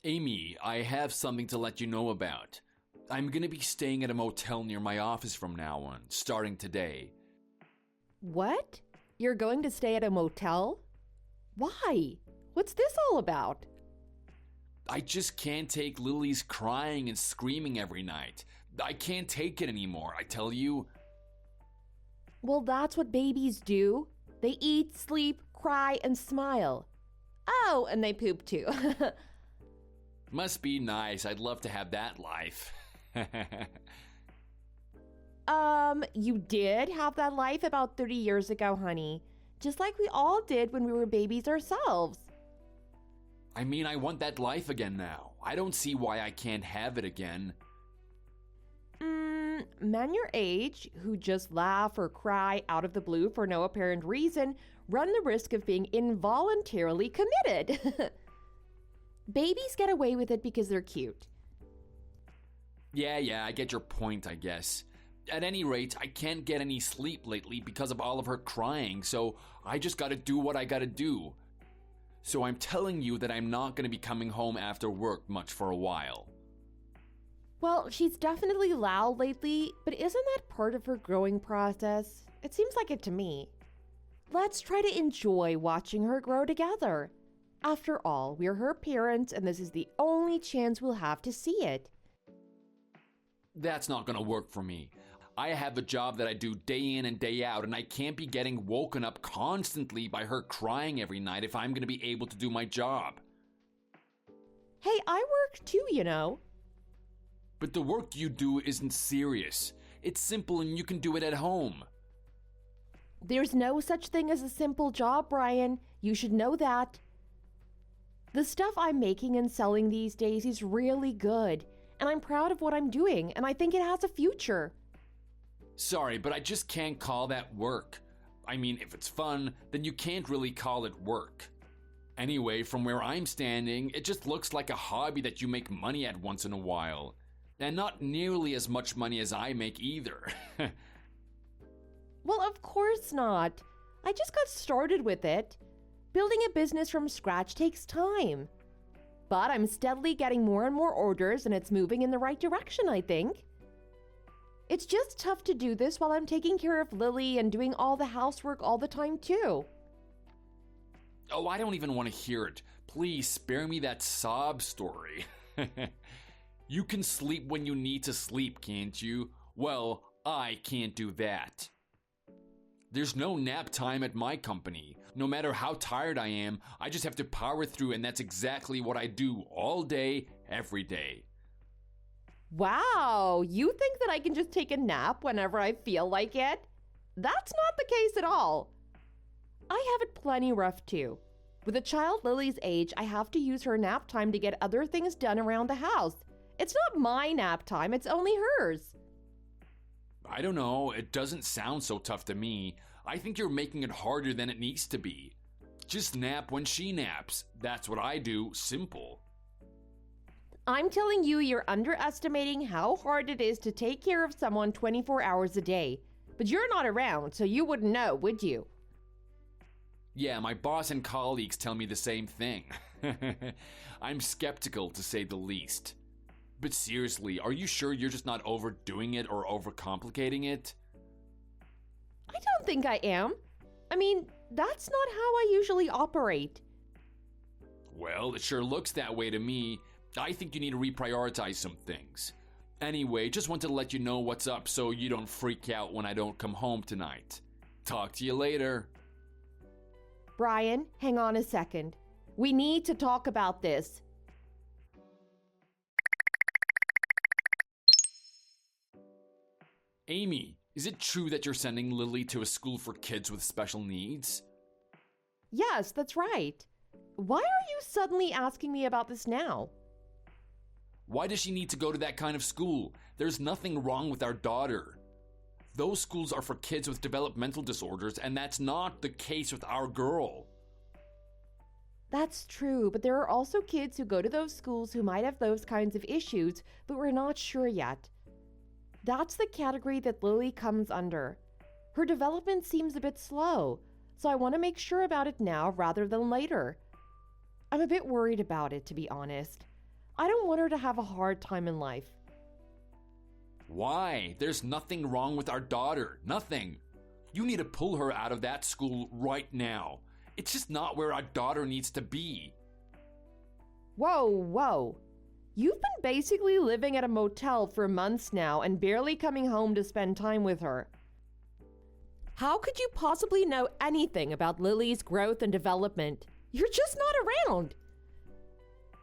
Amy, I have something to let you know about. I'm gonna be staying at a motel near my office from now on, starting today. What? You're going to stay at a motel? Why? What's this all about? I just can't take Lily's crying and screaming every night. I can't take it anymore, I tell you. Well, that's what babies do. They eat, sleep, cry, and smile. Oh, and they poop too. Must be nice. I'd love to have that life. You did have that life about 30 years ago, honey. Just like we all did when we were babies ourselves. I mean, I want that life again now. I don't see why I can't have it again. Men your age, who just laugh or cry out of the blue for no apparent reason, run the risk of being involuntarily committed. Babies get away with it because they're cute. Yeah, I get your point, I guess. At any rate, I can't get any sleep lately because of all of her crying, so I just gotta do what I gotta do. So I'm telling you that I'm not gonna be coming home after work much for a while. Well, she's definitely loud lately, but isn't that part of her growing process? It seems like it to me. Let's try to enjoy watching her grow together. After all, we're her parents, and this is the only chance we'll have to see it. That's not gonna work for me. I have a job that I do day in and day out, and I can't be getting woken up constantly by her crying every night if I'm gonna be able to do my job. Hey, I work too, you know. But the work you do isn't serious. It's simple and you can do it at home. There's no such thing as a simple job, Brian. You should know that. The stuff I'm making and selling these days is really good, and I'm proud of what I'm doing, and I think it has a future. Sorry, but I just can't call that work. I mean, if it's fun, then you can't really call it work. Anyway, from where I'm standing, it just looks like a hobby that you make money at once in a while. And not nearly as much money as I make either. Well, of course not. I just got started with it. Building a business from scratch takes time. But I'm steadily getting more and more orders, and it's moving in the right direction, I think. It's just tough to do this while I'm taking care of Lily and doing all the housework all the time, too. Oh, I don't even want to hear it. Please spare me that sob story. You can sleep when you need to sleep, can't you? Well, I can't do that. There's no nap time at my company. No matter how tired I am, I just have to power through, and that's exactly what I do all day, every day. Wow, you think that I can just take a nap whenever I feel like it? That's not the case at all. I have it plenty rough too. With a child Lily's age, I have to use her nap time to get other things done around the house. It's not my nap time, it's only hers. I don't know, it doesn't sound so tough to me. I think you're making it harder than it needs to be. Just nap when she naps. That's what I do, simple. I'm telling you, you're underestimating how hard it is to take care of someone 24 hours a day. But you're not around, so you wouldn't know, would you? Yeah, my boss and colleagues tell me the same thing. I'm skeptical, to say the least. But seriously, are you sure you're just not overdoing it or overcomplicating it? I don't think I am. I mean, that's not how I usually operate. Well, it sure looks that way to me. I think you need to reprioritize some things. Anyway, just wanted to let you know what's up so you don't freak out when I don't come home tonight. Talk to you later. Brian, hang on a second. We need to talk about this. Amy, is it true that you're sending Lily to a school for kids with special needs? Yes, that's right. Why are you suddenly asking me about this now? Why does she need to go to that kind of school? There's nothing wrong with our daughter. Those schools are for kids with developmental disorders, and that's not the case with our girl. That's true, but there are also kids who go to those schools who might have those kinds of issues, but we're not sure yet. That's the category that Lily comes under. Her development seems a bit slow, so I want to make sure about it now rather than later. I'm a bit worried about it, to be honest. I don't want her to have a hard time in life. Why? There's nothing wrong with our daughter. Nothing. You need to pull her out of that school right now. It's just not where our daughter needs to be. Whoa. You've been basically living at a motel for months now and barely coming home to spend time with her. How could you possibly know anything about Lily's growth and development? You're just not around.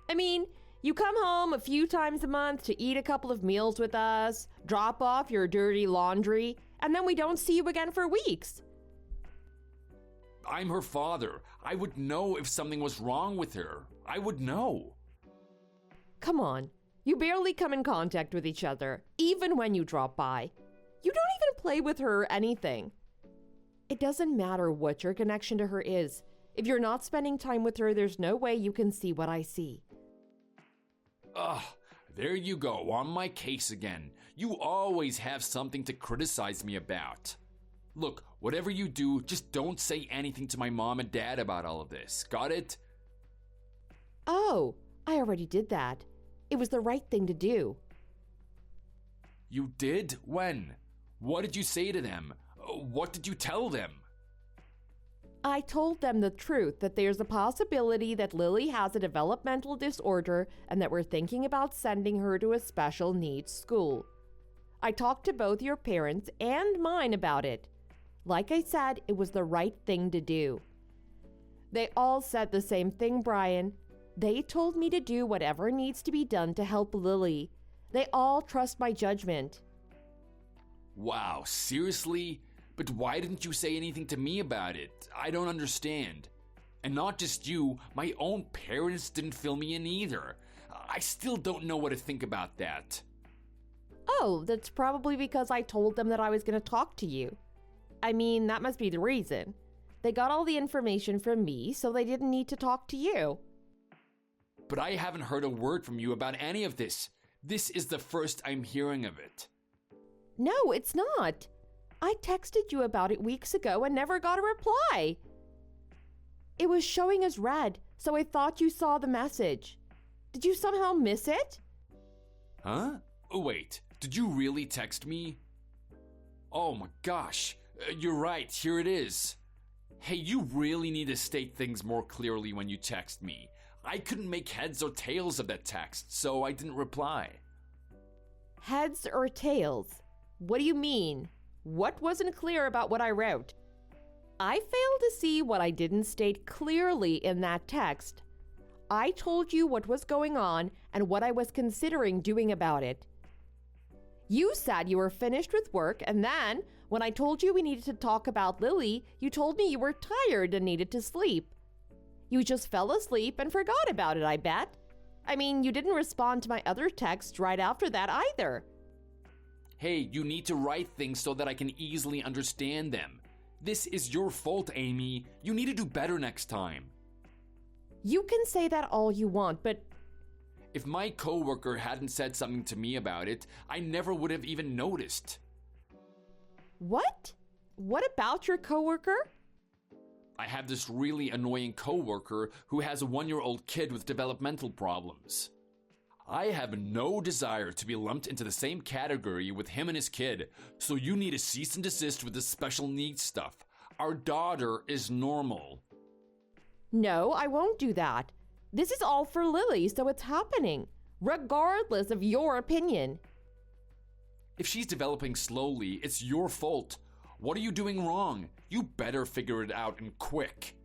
I mean, you come home a few times a month to eat a couple of meals with us, drop off your dirty laundry, and then we don't see you again for weeks. I'm her father. I would know if something was wrong with her. I would know. Come on, you barely come in contact with each other, even when you drop by. You don't even play with her or anything. It doesn't matter what your connection to her is. If you're not spending time with her, there's no way you can see what I see. Ugh, there you go, on my case again. You always have something to criticize me about. Look, whatever you do, just don't say anything to my mom and dad about all of this. Got it? Oh, I already did that. It was the right thing to do. You did? When? What did you say to them? What did you tell them? I told them the truth, that there's a possibility that Lily has a developmental disorder and that we're thinking about sending her to a special needs school. I talked to both your parents and mine about it. Like I said, it was the right thing to do. They all said the same thing, Brian. They told me to do whatever needs to be done to help Lily. They all trust my judgment. Wow, seriously? But why didn't you say anything to me about it? I don't understand. And not just you, my own parents didn't fill me in either. I still don't know what to think about that. Oh, that's probably because I told them that I was going to talk to you. I mean, that must be the reason. They got all the information from me, so they didn't need to talk to you. But I haven't heard a word from you about any of this. This is the first I'm hearing of it. No, it's not. I texted you about it weeks ago and never got a reply. It was showing as read, so I thought you saw the message. Did you somehow miss it? Huh? Oh, wait, did you really text me? Oh my gosh, you're right, here it is. Hey, you really need to state things more clearly when you text me. I couldn't make heads or tails of that text, so I didn't reply. Heads or tails? What do you mean? What wasn't clear about what I wrote? I failed to see what I didn't state clearly in that text. I told you what was going on and what I was considering doing about it. You said you were finished with work, and then, when I told you we needed to talk about Lily, you told me you were tired and needed to sleep. You just fell asleep and forgot about it, I bet. I mean, you didn't respond to my other text right after that either. Hey, you need to write things so that I can easily understand them. This is your fault, Amy. You need to do better next time. You can say that all you want, but... If my coworker hadn't said something to me about it, I never would have even noticed. What? What about your coworker? I have this really annoying coworker who has a 1-year-old kid with developmental problems. I have no desire to be lumped into the same category with him and his kid, so you need to cease and desist with this special needs stuff. Our daughter is normal. No, I won't do that. This is all for Lily, so it's happening, regardless of your opinion. If she's developing slowly, it's your fault. What are you doing wrong? You better figure it out and quick.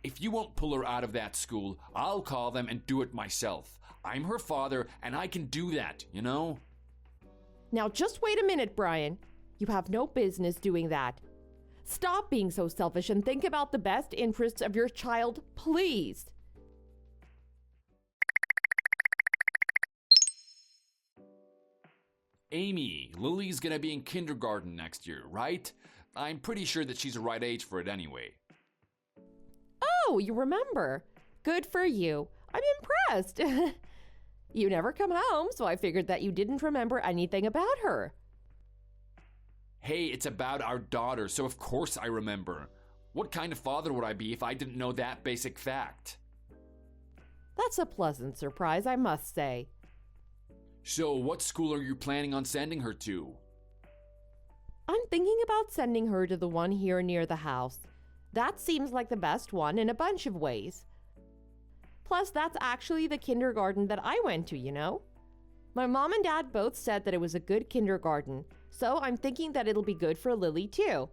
If you won't pull her out of that school, I'll call them and do it myself. I'm her father, and I can do that, you know? Now just wait a minute, Brian. You have no business doing that. Stop being so selfish and think about the best interests of your child, please. Amy, Lily's gonna be in kindergarten next year, right? I'm pretty sure that she's the right age for it anyway. Oh, you remember. Good for you. I'm impressed. You never come home, so I figured that you didn't remember anything about her. Hey, it's about our daughter, so of course I remember. What kind of father would I be if I didn't know that basic fact? That's a pleasant surprise, I must say. So, what school are you planning on sending her to? I'm thinking about sending her to the one here near the house. That seems like the best one in a bunch of ways. Plus, that's actually the kindergarten that I went to, you know? My mom and dad both said that it was a good kindergarten, so I'm thinking that it'll be good for Lily too.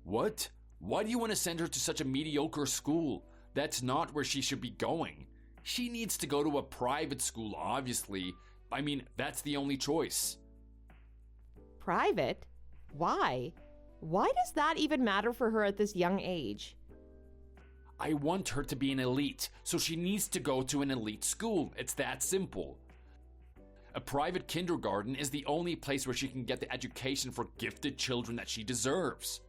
What? Why do you want to send her to such a mediocre school? That's not where she should be going. She needs to go to a private school, obviously. I mean, that's the only choice. Private? Why? Why does that even matter for her at this young age? I want her to be an elite, so she needs to go to an elite school. It's that simple. A private kindergarten is the only place where she can get the education for gifted children that she deserves.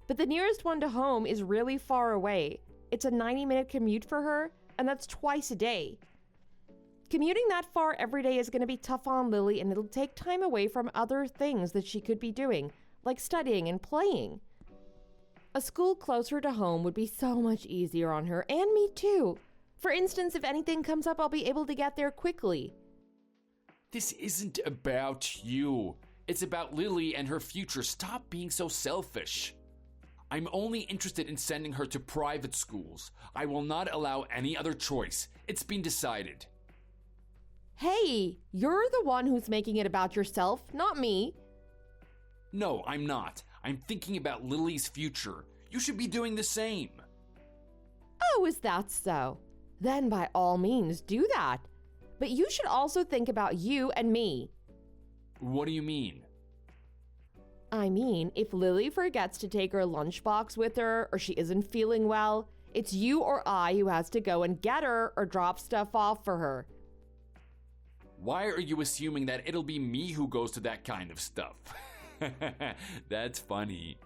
But the nearest one to home is really far away. It's a 90-minute commute for her, and that's twice a day. Commuting that far every day is going to be tough on Lily, and it'll take time away from other things that she could be doing, like studying and playing. A school closer to home would be so much easier on her, and me too. For instance, if anything comes up, I'll be able to get there quickly. This isn't about you. It's about Lily and her future. Stop being so selfish. I'm only interested in sending her to private schools. I will not allow any other choice. It's been decided. Hey, you're the one who's making it about yourself, not me. No, I'm not. I'm thinking about Lily's future. You should be doing the same. Oh, is that so? Then by all means, do that. But you should also think about you and me. What do you mean? I mean, if Lily forgets to take her lunchbox with her or she isn't feeling well, it's you or I who has to go and get her or drop stuff off for her. Why are you assuming that it'll be me who goes to that kind of stuff? That's funny.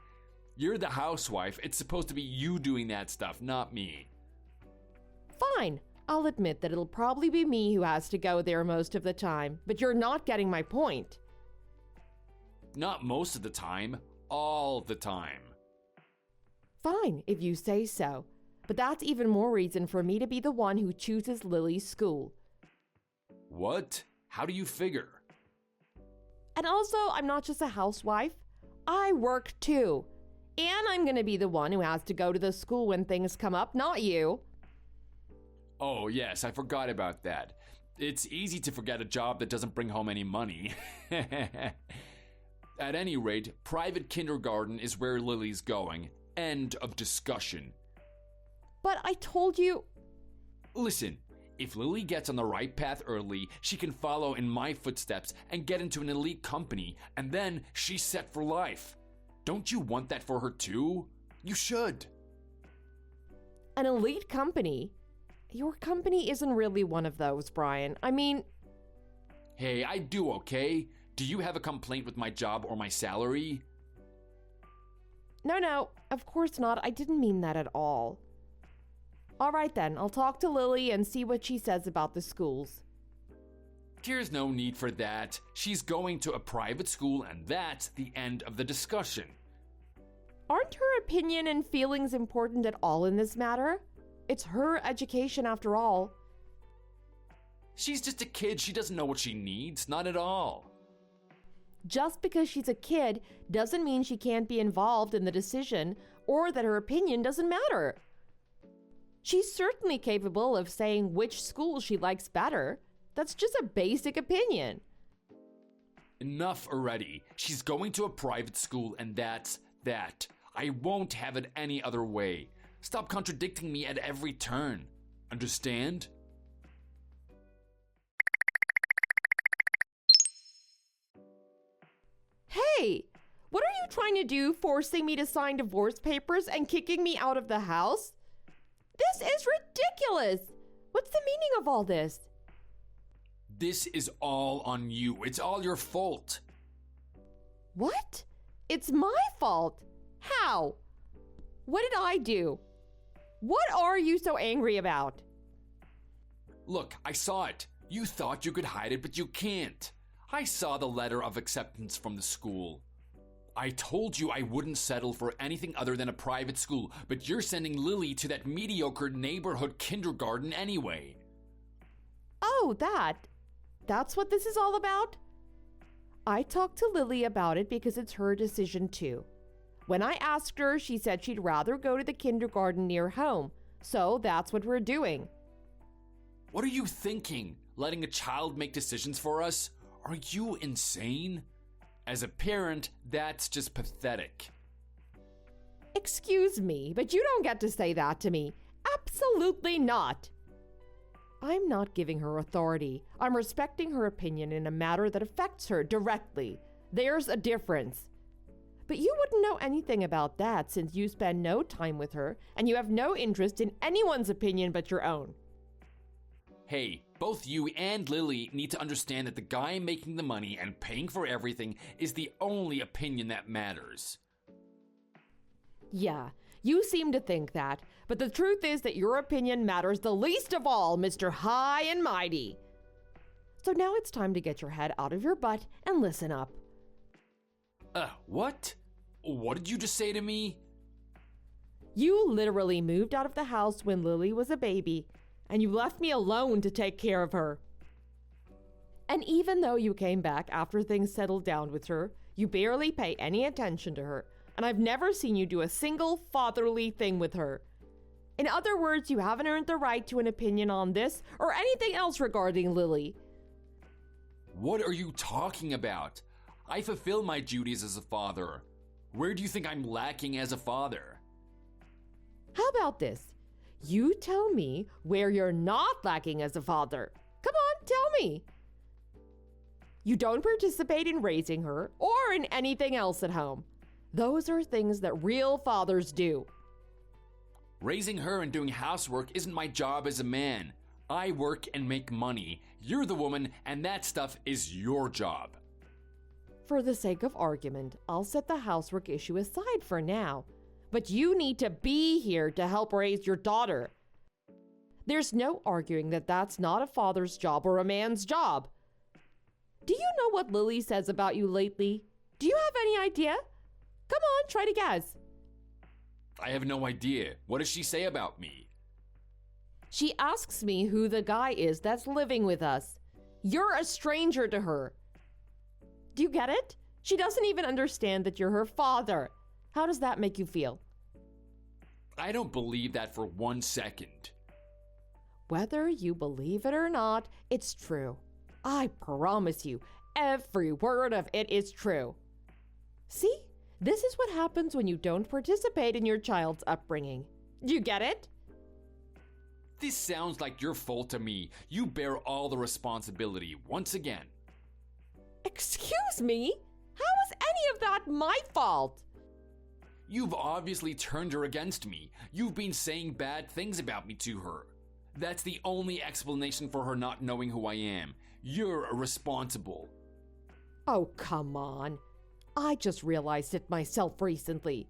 You're the housewife. It's supposed to be you doing that stuff, not me. Fine. I'll admit that it'll probably be me who has to go there most of the time, but you're not getting my point. Not most of the time, all the time. Fine, if you say so. But that's even more reason for me to be the one who chooses Lily's school. What? How do you figure? And also, I'm not just a housewife. I work too. And I'm gonna be the one who has to go to the school when things come up, not you. Oh, yes, I forgot about that. It's easy to forget a job that doesn't bring home any money. At any rate, private kindergarten is where Lily's going. End of discussion. But I told you... Listen, if Lily gets on the right path early, she can follow in my footsteps and get into an elite company, and then she's set for life. Don't you want that for her too? You should. An elite company? Your company isn't really one of those, Brian. I mean... Hey, I do, okay? Do you have a complaint with my job or my salary? No, of course not. I didn't mean that at all. All right then, I'll talk to Lily and see what she says about the schools. There's no need for that. She's going to a private school, and that's the end of the discussion. Aren't her opinion and feelings important at all in this matter? It's her education after all. She's just a kid. She doesn't know what she needs. Not at all. Just because she's a kid doesn't mean she can't be involved in the decision or that her opinion doesn't matter. She's certainly capable of saying which school she likes better. That's just a basic opinion. Enough already. She's going to a private school, and that's that. I won't have it any other way. Stop contradicting me at every turn. Understand? Hey, what are you trying to do, forcing me to sign divorce papers and kicking me out of the house? This is ridiculous. What's the meaning of all this? This is all on you. It's all your fault. What? It's my fault. How? What did I do? What are you so angry about? Look, I saw it. You thought you could hide it, but you can't. I saw the letter of acceptance from the school. I told you I wouldn't settle for anything other than a private school, but you're sending Lily to that mediocre neighborhood kindergarten anyway. Oh, that's what this is all about? I talked to Lily about it because it's her decision too. When I asked her, she said she'd rather go to the kindergarten near home, so that's what we're doing. What are you thinking? Letting a child make decisions for us? Are you insane? As a parent, that's just pathetic. Excuse me, but you don't get to say that to me. Absolutely not. I'm not giving her authority. I'm respecting her opinion in a matter that affects her directly. There's a difference. But you wouldn't know anything about that since you spend no time with her and you have no interest in anyone's opinion but your own. Hey, both you and Lily need to understand that the guy making the money and paying for everything is the only opinion that matters. Yeah, you seem to think that, but the truth is that your opinion matters the least of all, Mr. High and Mighty. So now it's time to get your head out of your butt and listen up. What? What did you just say to me? You literally moved out of the house when Lily was a baby, and you left me alone to take care of her. And even though you came back after things settled down with her, you barely pay any attention to her, and I've never seen you do a single fatherly thing with her. In other words, you haven't earned the right to an opinion on this or anything else regarding Lily. What are you talking about? I fulfill my duties as a father. Where do you think I'm lacking as a father? How about this? You tell me where you're not lacking as a father. Come on, tell me. You don't participate in raising her or in anything else at home. Those are things that real fathers do. Raising her and doing housework isn't my job as a man. I work and make money. You're the woman, and that stuff is your job. For the sake of argument, I'll set the housework issue aside for now. But you need to be here to help raise your daughter. There's no arguing that that's not a father's job or a man's job. Do you know what Lily says about you lately? Do you have any idea? Come on, try to guess. I have no idea. What does she say about me? She asks me who the guy is that's living with us. You're a stranger to her. Do you get it? She doesn't even understand that you're her father. How does that make you feel? I don't believe that for 1 second. Whether you believe it or not, it's true. I promise you, every word of it is true. See? This is what happens when you don't participate in your child's upbringing. Do you get it? This sounds like your fault to me. You bear all the responsibility once again. Excuse me? How is any of that my fault? You've obviously turned her against me. You've been saying bad things about me to her. That's the only explanation for her not knowing who I am. You're irresponsible. Oh, come on. I just realized it myself recently.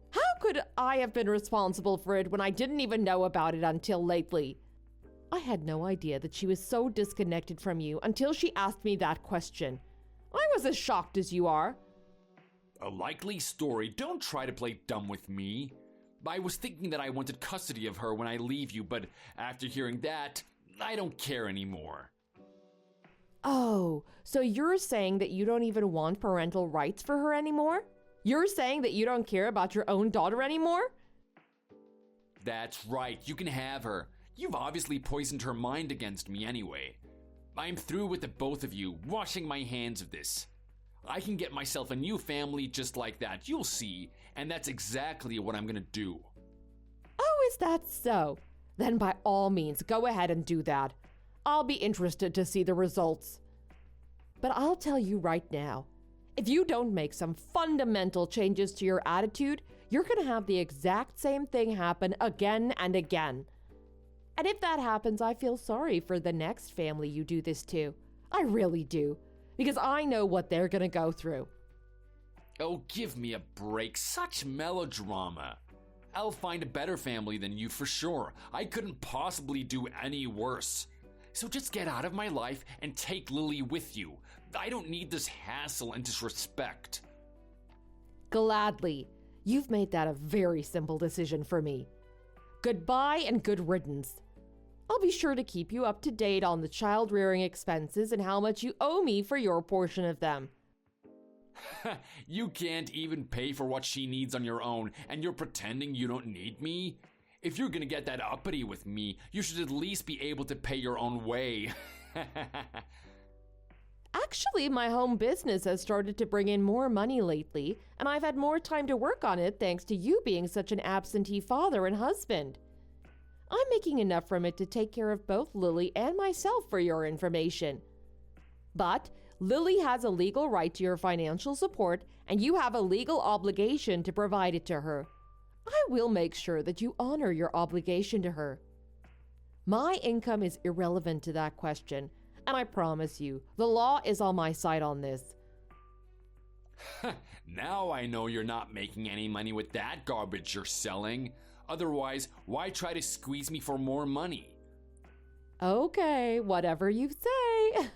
How could I have been responsible for it when I didn't even know about it until lately? I had no idea that she was so disconnected from you until she asked me that question. I was as shocked as you are. A likely story. Don't try to play dumb with me. I was thinking that I wanted custody of her when I leave you, but after hearing that, I don't care anymore. Oh, so you're saying that you don't even want parental rights for her anymore? You're saying that you don't care about your own daughter anymore? That's right, you can have her. You've obviously poisoned her mind against me anyway. I'm through with the both of you, washing my hands of this. I can get myself a new family just like that, you'll see, and that's exactly what I'm gonna do. Oh, is that so? Then by all means, go ahead and do that. I'll be interested to see the results. But I'll tell you right now, if you don't make some fundamental changes to your attitude, you're gonna have the exact same thing happen again and again. And if that happens, I feel sorry for the next family you do this to. I really do. Because I know what they're gonna go through. Oh, give me a break. Such melodrama. I'll find a better family than you for sure. I couldn't possibly do any worse. So just get out of my life and take Lily with you. I don't need this hassle and disrespect. Gladly. You've made that a very simple decision for me. Goodbye and good riddance. I'll be sure to keep you up to date on the child rearing expenses and how much you owe me for your portion of them. You can't even pay for what she needs on your own, and you're pretending you don't need me? If you're gonna get that uppity with me, you should at least be able to pay your own way. Actually, my home business has started to bring in more money lately, and I've had more time to work on it thanks to you being such an absentee father and husband. I'm making enough from it to take care of both Lily and myself, for your information. But Lily has a legal right to your financial support, and you have a legal obligation to provide it to her. I will make sure that you honor your obligation to her. My income is irrelevant to that question, and I promise you, the law is on my side on this. Now I know you're not making any money with that garbage you're selling. Otherwise, why try to squeeze me for more money? Okay, whatever you say.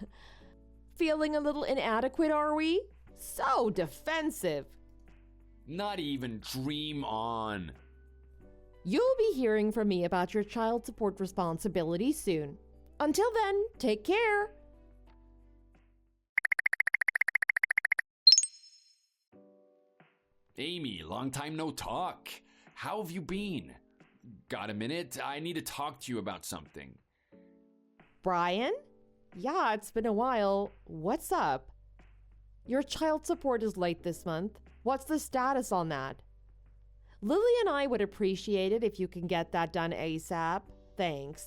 Feeling a little inadequate, are we? So defensive. Not even dream on. You'll be hearing from me about your child support responsibilities soon. Until then, take care. Amy, long time no talk. How have you been? Got a minute? I need to talk to you about something. Brian? Yeah, it's been a while. What's up? Your child support is late this month. What's the status on that? Lily and I would appreciate it if you can get that done ASAP. Thanks.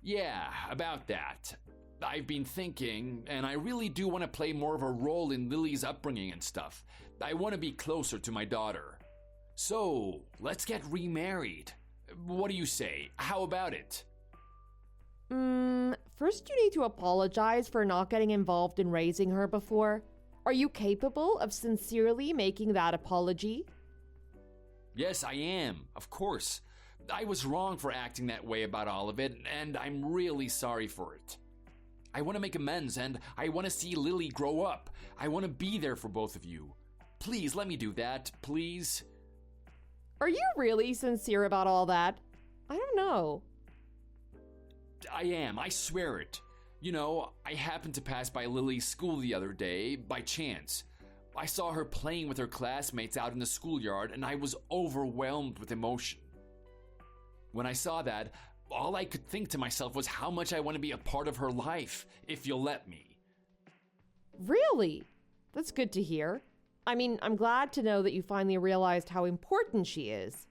Yeah, about that. I've been thinking, and I really do want to play more of a role in Lily's upbringing and stuff. I want to be closer to my daughter. So, let's get remarried. What do you say? How about it? First you need to apologize for not getting involved in raising her before. Are you capable of sincerely making that apology? Yes, I am, of course. I was wrong for acting that way about all of it, and I'm really sorry for it. I want to make amends, and I want to see Lily grow up. I want to be there for both of you. Please let me do that, please. Are you really sincere about all that? I don't know. I am, I swear it. You know, I happened to pass by Lily's school the other day, by chance. I saw her playing with her classmates out in the schoolyard, and I was overwhelmed with emotion. When I saw that, all I could think to myself was how much I want to be a part of her life, if you'll let me. Really? That's good to hear. I mean, I'm glad to know that you finally realized how important she is.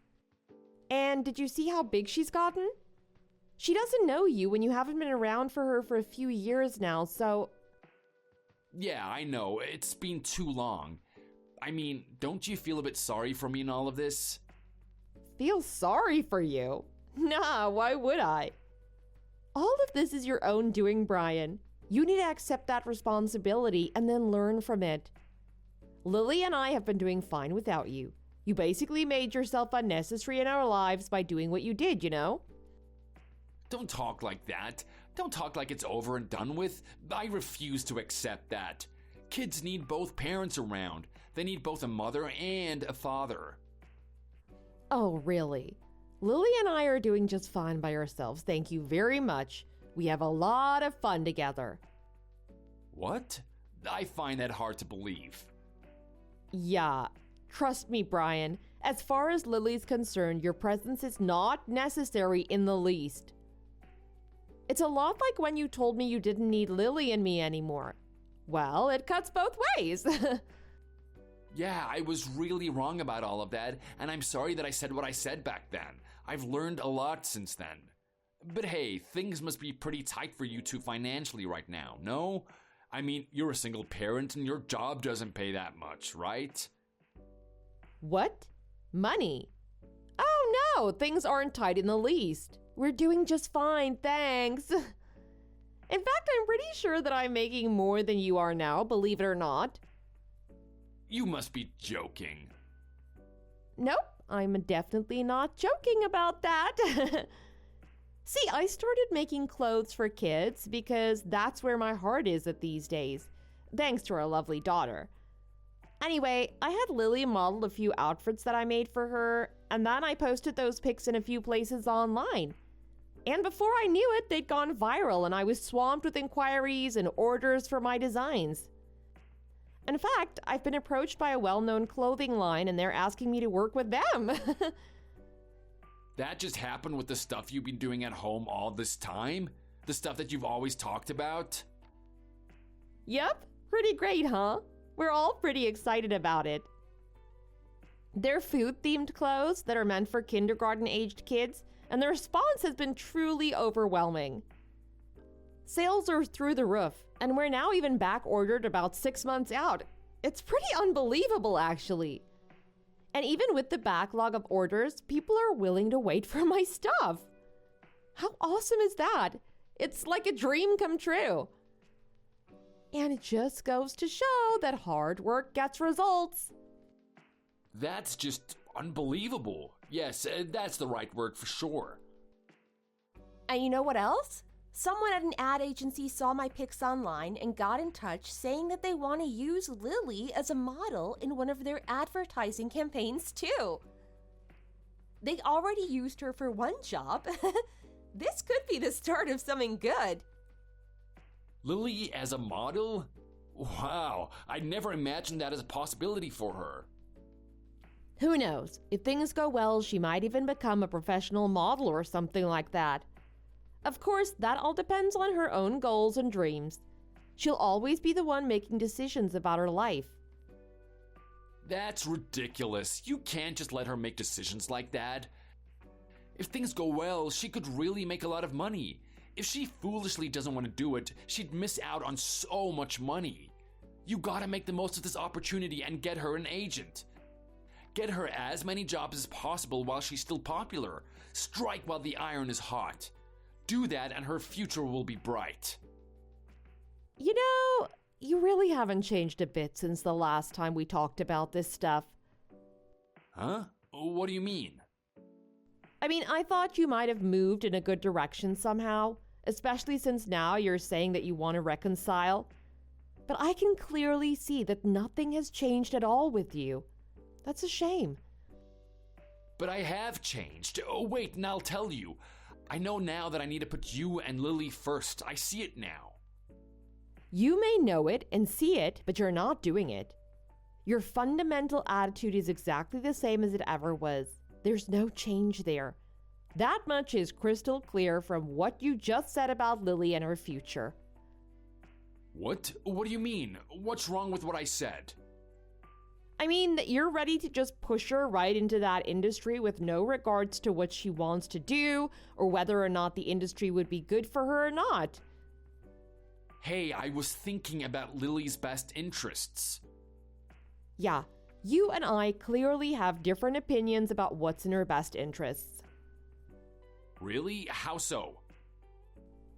And did you see how big she's gotten? She doesn't know you when you haven't been around for her for a few years now, so... Yeah, I know. It's been too long. I mean, don't you feel a bit sorry for me in all of this? Feel sorry for you? Nah, why would I? All of this is your own doing, Brian. You need to accept that responsibility and then learn from it. Lily and I have been doing fine without you. You basically made yourself unnecessary in our lives by doing what you did, you know? Don't talk like that. Don't talk like it's over and done with. I refuse to accept that. Kids need both parents around. They need both a mother and a father. Oh, really? Lily and I are doing just fine by ourselves, thank you very much. We have a lot of fun together. What? I find that hard to believe. Yeah, trust me, Brian. As far as Lily's concerned, your presence is not necessary in the least. It's a lot like when you told me you didn't need Lily and me anymore. Well, it cuts both ways. Yeah, I was really wrong about all of that, and I'm sorry that I said what I said back then. I've learned a lot since then. But hey, things must be pretty tight for you two financially right now, no? I mean, you're a single parent and your job doesn't pay that much, right? What? Money? Oh no, things aren't tight in the least. We're doing just fine, thanks. In fact, I'm pretty sure that I'm making more than you are now, believe it or not. You must be joking. Nope, I'm definitely not joking about that. See, I started making clothes for kids because that's where my heart is at these days, thanks to our lovely daughter. Anyway, I had Lily model a few outfits that I made for her, and then I posted those pics in a few places online. And before I knew it, they'd gone viral and I was swamped with inquiries and orders for my designs. In fact, I've been approached by a well-known clothing line and they're asking me to work with them. That just happened with the stuff you've been doing at home all this time? The stuff that you've always talked about? Yep, pretty great, huh? We're all pretty excited about it. They're food-themed clothes that are meant for kindergarten-aged kids, and the response has been truly overwhelming. Sales are through the roof, and we're now even back-ordered about 6 months out. It's pretty unbelievable, actually. And even with the backlog of orders, people are willing to wait for my stuff. How awesome is that? It's like a dream come true. And it just goes to show that hard work gets results. That's just unbelievable. Yes, that's the right word for sure. And you know what else? Someone at an ad agency saw my pics online and got in touch saying that they want to use Lily as a model in one of their advertising campaigns too. They already used her for one job. This could be the start of something good. Lily as a model? Wow, I never imagined that as a possibility for her. Who knows? If things go well, she might even become a professional model or something like that. Of course, that all depends on her own goals and dreams. She'll always be the one making decisions about her life. That's ridiculous. You can't just let her make decisions like that. If things go well, she could really make a lot of money. If she foolishly doesn't want to do it, she'd miss out on so much money. You gotta make the most of this opportunity and get her an agent. Get her as many jobs as possible while she's still popular. Strike while the iron is hot. Do that and her future will be bright. You know, you really haven't changed a bit since the last time we talked about this stuff. Huh? What do you mean? I mean, I thought you might have moved in a good direction somehow, especially since now you're saying that you want to reconcile. But I can clearly see that nothing has changed at all with you. That's a shame. But I have changed. Oh, wait, and I'll tell you. I know now that I need to put you and Lily first. I see it now. You may know it and see it, but you're not doing it. Your fundamental attitude is exactly the same as it ever was. There's no change there. That much is crystal clear from what you just said about Lily and her future. What? What do you mean? What's wrong with what I said? I mean that you're ready to just push her right into that industry with no regards to what she wants to do or whether or not the industry would be good for her or not. Hey, I was thinking about Lily's best interests. Yeah, you and I clearly have different opinions about what's in her best interests. Really? How so?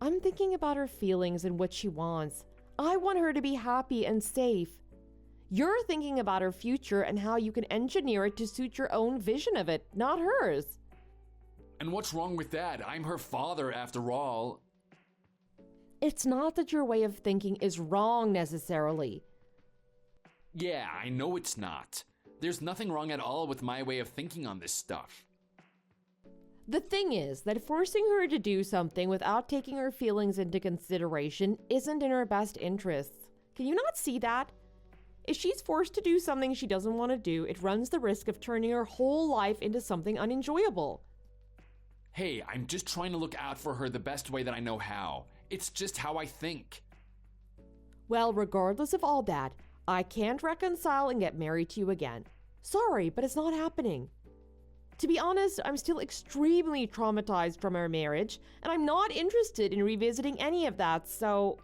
I'm thinking about her feelings and what she wants. I want her to be happy and safe. You're thinking about her future and how you can engineer it to suit your own vision of it, not hers. And what's wrong with that? I'm her father, after all. It's not that your way of thinking is wrong necessarily. Yeah, I know it's not. There's nothing wrong at all with my way of thinking on this stuff. The thing is that forcing her to do something without taking her feelings into consideration isn't in her best interests. Can you not see that? If she's forced to do something she doesn't want to do, it runs the risk of turning her whole life into something unenjoyable. Hey, I'm just trying to look out for her the best way that I know how. It's just how I think. Well, regardless of all that, I can't reconcile and get married to you again. Sorry, but it's not happening. To be honest, I'm still extremely traumatized from our marriage, and I'm not interested in revisiting any of that, so...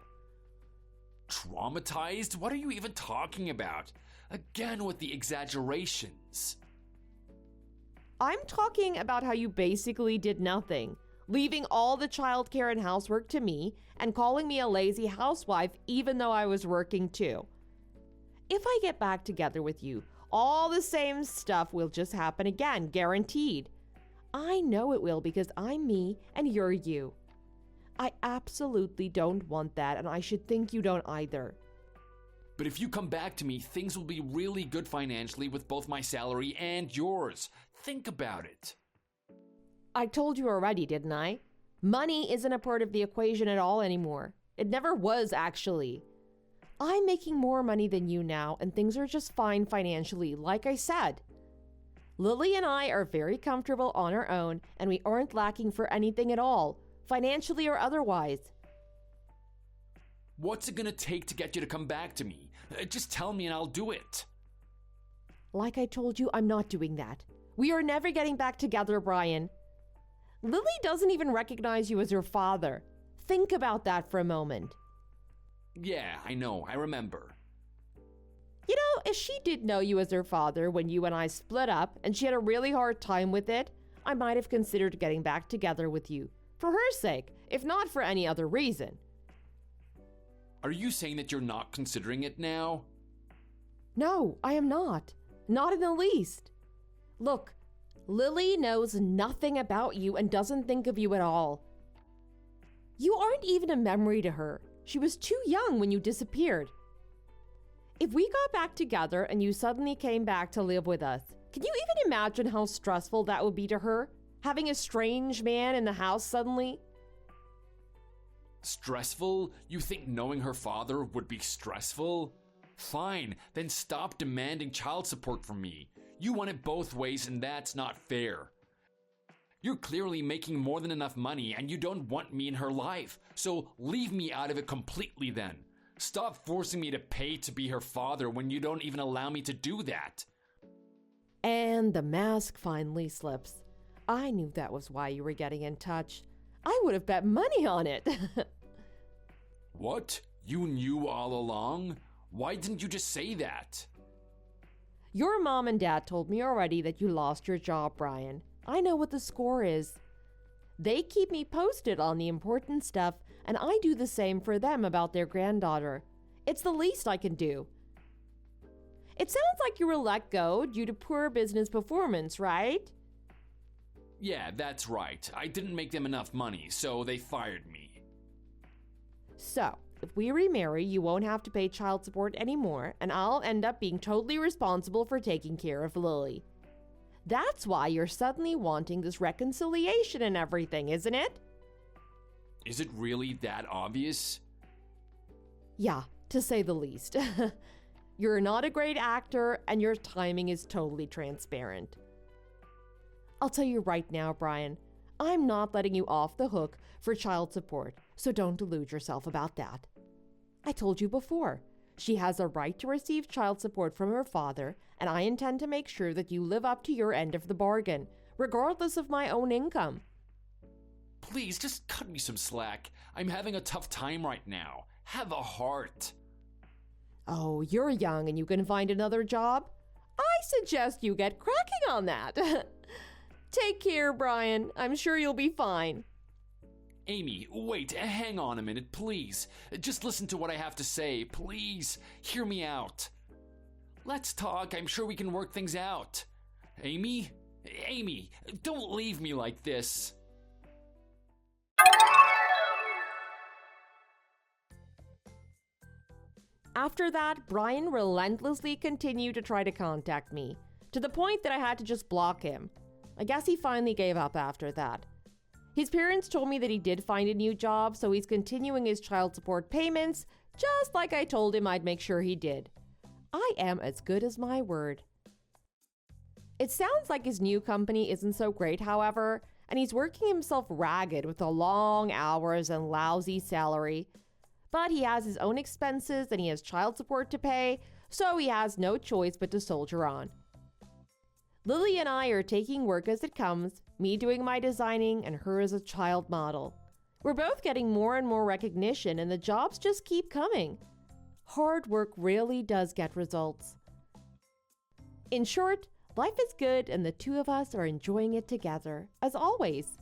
Traumatized? What are you even talking about? Again with the exaggerations. I'm talking about how you basically did nothing, leaving all the childcare and housework to me and calling me a lazy housewife even though I was working too. If I get back together with you, all the same stuff will just happen again, guaranteed. I know it will because I'm me and you're you. I absolutely don't want that, and I should think you don't either. But if you come back to me, things will be really good financially with both my salary and yours. Think about it. I told you already, didn't I? Money isn't a part of the equation at all anymore. It never was, actually. I'm making more money than you now, and things are just fine financially, like I said. Lily and I are very comfortable on our own, and we aren't lacking for anything at all, financially or otherwise. What's it gonna take to get you to come back to me? Just tell me and I'll do it. Like I told you, I'm not doing that. We are never getting back together, Brian. Lily doesn't even recognize you as her father. Think about that for a moment. Yeah, I know, I remember. You know, if she did know you as her father when you and I split up and she had a really hard time with it, I might have considered getting back together with you. For her sake, if not for any other reason. Are you saying that you're not considering it now? No, I am not. Not in the least. Look, Lily knows nothing about you and doesn't think of you at all. You aren't even a memory to her. She was too young when you disappeared. If we got back together and you suddenly came back to live with us, can you even imagine how stressful that would be to her? Having a strange man in the house suddenly? Stressful? You think knowing her father would be stressful? Fine, then stop demanding child support from me. You want it both ways and that's not fair. You're clearly making more than enough money and you don't want me in her life, so leave me out of it completely then. Stop forcing me to pay to be her father when you don't even allow me to do that. And the mask finally slips. I knew that was why you were getting in touch. I would have bet money on it. What? You knew all along? Why didn't you just say that? Your mom and dad told me already that you lost your job, Brian. I know what the score is. They keep me posted on the important stuff, and I do the same for them about their granddaughter. It's the least I can do. It sounds like you were let go due to poor business performance, right? Yeah, that's right. I didn't make them enough money, so they fired me. So, if we remarry, you won't have to pay child support anymore, and I'll end up being totally responsible for taking care of Lily. That's why you're suddenly wanting this reconciliation and everything, isn't it? Is it really that obvious? Yeah, to say the least. You're not a great actor, and your timing is totally transparent. I'll tell you right now, Brian, I'm not letting you off the hook for child support, so don't delude yourself about that. I told you before, she has a right to receive child support from her father, and I intend to make sure that you live up to your end of the bargain, regardless of my own income. Please, just cut me some slack. I'm having a tough time right now. Have a heart. Oh, you're young and you can find another job? I suggest you get cracking on that. Take care, Brian. I'm sure you'll be fine. Amy, wait, hang on a minute, please. Just listen to what I have to say, please. Hear me out. Let's talk, I'm sure we can work things out. Amy? Amy, don't leave me like this. After that, Brian relentlessly continued to try to contact me, to the point that I had to just block him. I guess he finally gave up after that. His parents told me that he did find a new job, so he's continuing his child support payments, just like I told him I'd make sure he did. I am as good as my word. It sounds like his new company isn't so great, however, and he's working himself ragged with the long hours and lousy salary. But he has his own expenses and he has child support to pay, so he has no choice but to soldier on. Lily and I are taking work as it comes, me doing my designing and her as a child model. We're both getting more and more recognition and the jobs just keep coming. Hard work really does get results. In short, life is good and the two of us are enjoying it together, as always.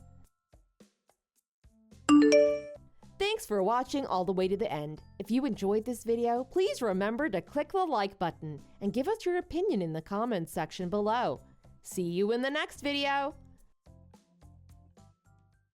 Thanks for watching all the way to the end. If you enjoyed this video, please remember to click the like button and give us your opinion in the comments section below. See you in the next video!